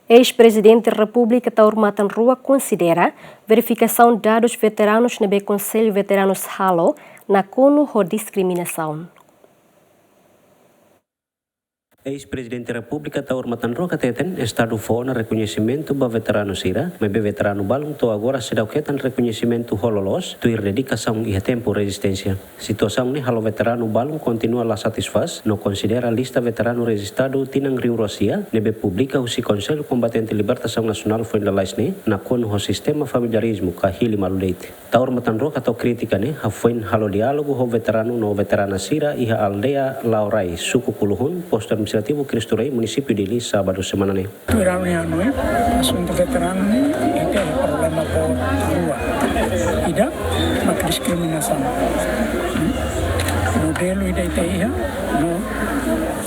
Ex-presidente da República Taur Matanrua considera verificação dados veteranos no Conselho Veteranos Halo na CONU ou discriminação. Ex-presidente da República Taur Matanrua kateten estado fona reconhecimento ba veterano sira, mebe veterano balung to agora sedauketan reconhecimento hololos tu dedicação e tempo resistência. Situação ni halo veterano balung continua la satisfaz, no considera lista veterano registrado tinang Rio Rosia, nebe publica o Conselho Combatente Libertação Nacional foi laisne na CONU o sistema familiarismo kahili maludeite. Taur Matanrua katau kritika ne hafuin halo diálogo ho veterano no veterana sira iha aldeia Laurai suku Puluhun posto administrativo Cristo Rei município de Lis sábado semana ne. Turang ano assunto veterano ni itu problema po rua. Tidak mak diskriminação. Modelo ida iha no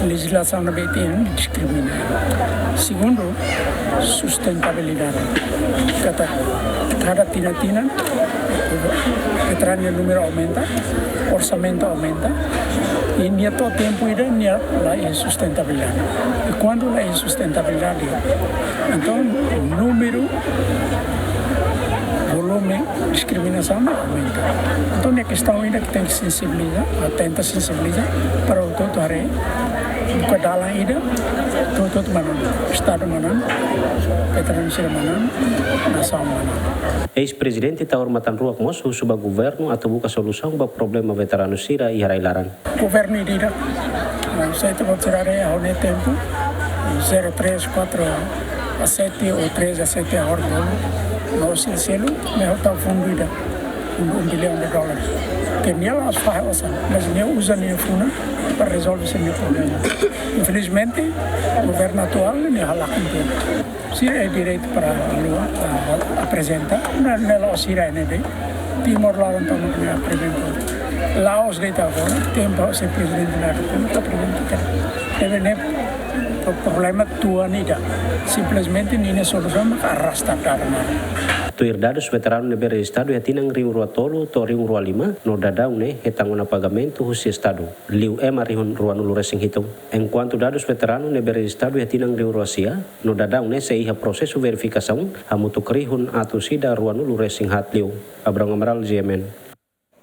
legislação na BT discrimina. Segundo, sustentabilidade. Kata cada tina veterano número aumenta, orçamento aumenta. E nia todo tempo ida nia lá insustentabilidade. E quando lá insustentabilidade, então número, volume, discriminação não aumenta. Então é questão ainda que tem que sensibilizar, tenta sensibilizar para o todo hari, bukan dalam ida, todo mana, estado mana, veterano sira mana, nação mana. Ex-presidente Taur Matanrua mosu suba governo atau buka solução ba problema veterano sira e harailaran. Governo ida, saya tu considerar ao tempo 034 a 7 ou 3 a 7 a hora no selo, me está fundo ida, $1 bilhão. Que nem ela faz, mas nem usa nem fundo para resolver esse meu problema. Infelizmente, o governo atual nem halak inteiro. Se é direito para apresentar, não é lá o Sira ND, Timor lá então não me apresentou. Laos deita agora, tem para ser presidente da República, apresentar. Deve nem o problema tua nida, simplesmente nem solução mas arrasta karena. Tuir dados veterano nebe registrado ya tinang Rio Ruatolo to Rio Rua 5 no dadau ne hetangona pagamento husi estado. Liu Rihun Ruanulu Resing Hitung. Enquanto dados veterano nebe registrado ya tinang Rio Rosia no dadau ne seiha prosesu verificação hamutu krihun atu sida Ruanulu Resing Hat Liu. Abrang Amaral GMN.